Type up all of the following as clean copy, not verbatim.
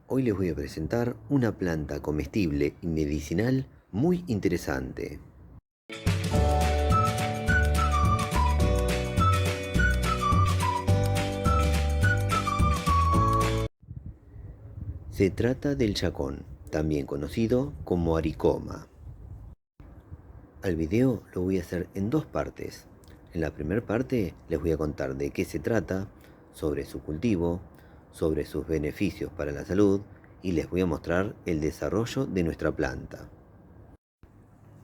Hoy les voy a presentar una planta comestible y medicinal muy interesante. Se trata del chacón, también conocido como aricoma. Al video lo voy a hacer en dos partes. En la primera parte les voy a contar de qué se trata, sobre su cultivo, sobre sus beneficios para la salud y les voy a mostrar el desarrollo de nuestra planta.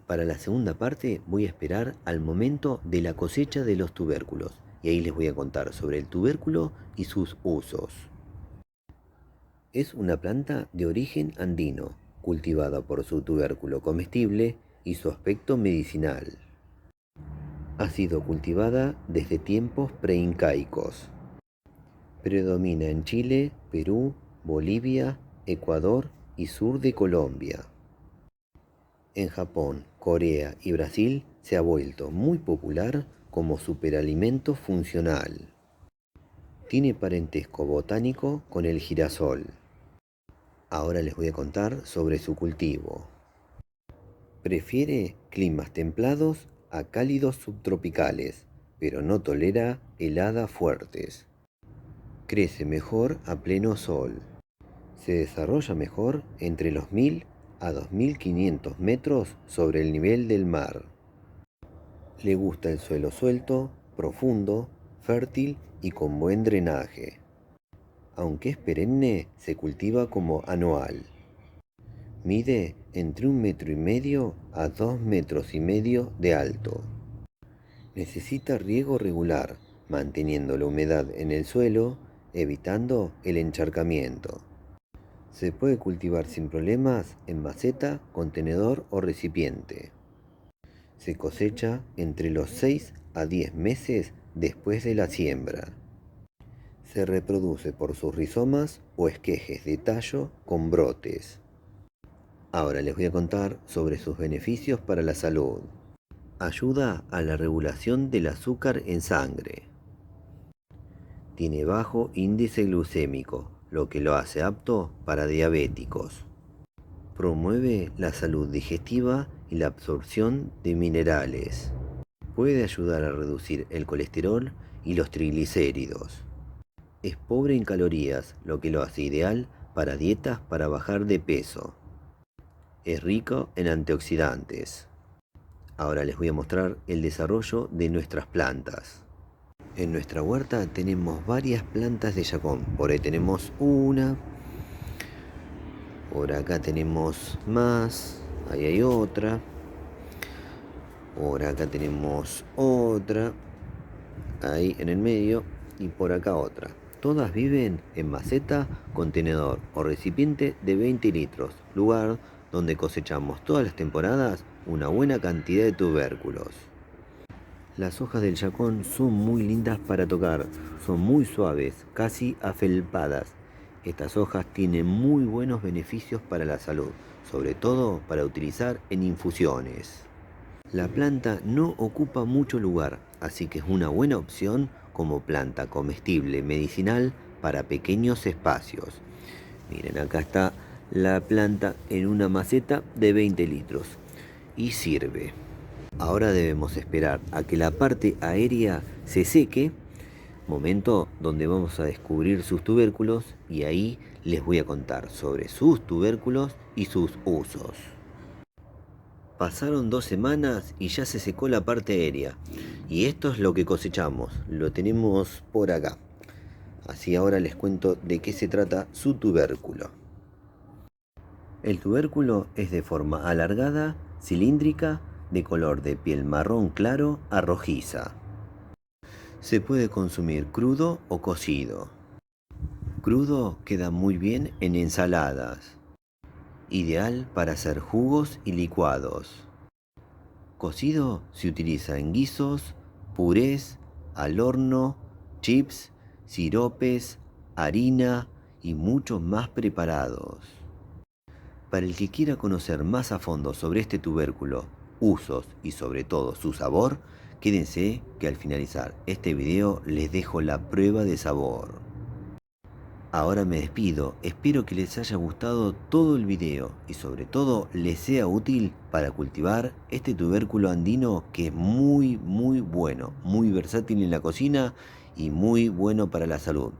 Para la segunda parte voy a esperar al momento de la cosecha de los tubérculos y ahí les voy a contar sobre el tubérculo y sus usos. Es una planta de origen andino, cultivada por su tubérculo comestible y su aspecto medicinal. Ha sido cultivada desde tiempos preincaicos. Predomina en Chile, Perú, Bolivia, Ecuador y sur de Colombia. En Japón, Corea y Brasil se ha vuelto muy popular como superalimento funcional. Tiene parentesco botánico con el girasol. Ahora les voy a contar sobre su cultivo. Prefiere climas templados a cálidos subtropicales, pero no tolera heladas fuertes. Crece mejor a pleno sol. Se desarrolla mejor entre los 1000 a 2500 metros sobre el nivel del mar. Le gusta el suelo suelto, profundo, fértil y con buen drenaje. Aunque es perenne, se cultiva como anual. Mide entre 1,5 metros a 2,5 metros de alto. Necesita riego regular, manteniendo la humedad en el suelo, evitando el encharcamiento. Se puede cultivar sin problemas en maceta, contenedor o recipiente. Se cosecha entre los 6 a 10 meses después de la siembra. Se reproduce por sus rizomas o esquejes de tallo con brotes. Ahora les voy a contar sobre sus beneficios para la salud. Ayuda a la regulación del azúcar en sangre. Tiene bajo índice glucémico, lo que lo hace apto para diabéticos. Promueve la salud digestiva y la absorción de minerales. Puede ayudar a reducir el colesterol y los triglicéridos. Es pobre en calorías, lo que lo hace ideal para dietas para bajar de peso. Es rico en antioxidantes. Ahora les voy a mostrar el desarrollo de nuestras plantas. En nuestra huerta tenemos varias plantas de chacón. Por ahí tenemos una. Por acá tenemos más. Ahí hay otra. Por acá tenemos otra. Ahí en el medio. Y por acá otra. Todas viven en maceta, contenedor o recipiente de 20 litros. Lugar donde cosechamos todas las temporadas una buena cantidad de tubérculos. Las hojas del chacón son muy lindas para tocar, son muy suaves, casi afelpadas. Estas hojas tienen muy buenos beneficios para la salud, sobre todo para utilizar en infusiones. La planta no ocupa mucho lugar, así que es una buena opción como planta comestible medicinal para pequeños espacios. Miren, acá está la planta en una maceta de 20 litros y sirve. Ahora debemos esperar a que la parte aérea se seque, momento donde vamos a descubrir sus tubérculos y ahí les voy a contar sobre sus tubérculos y sus usos. Pasaron 2 semanas y ya se secó la parte aérea y esto es lo que cosechamos, lo tenemos por acá. Así ahora les cuento de qué se trata su tubérculo. El tubérculo es de forma alargada, cilíndrica, de color de piel marrón claro a rojiza. Se puede consumir crudo o cocido. Crudo queda muy bien en ensaladas. Ideal para hacer jugos y licuados. Cocido se utiliza en guisos, purés, al horno, chips, siropes, harina y muchos más preparados. Para el que quiera conocer más a fondo sobre este tubérculo, usos y sobre todo su sabor, quédense que al finalizar este video les dejo la prueba de sabor. Ahora me despido, espero que les haya gustado todo el video y sobre todo les sea útil para cultivar este tubérculo andino que es muy bueno, muy versátil en la cocina y muy bueno para la salud.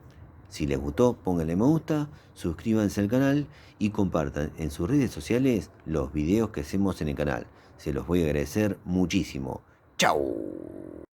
Si les gustó, pónganle me gusta, suscríbanse al canal y compartan en sus redes sociales los videos que hacemos en el canal. Se los voy a agradecer muchísimo. ¡Chao!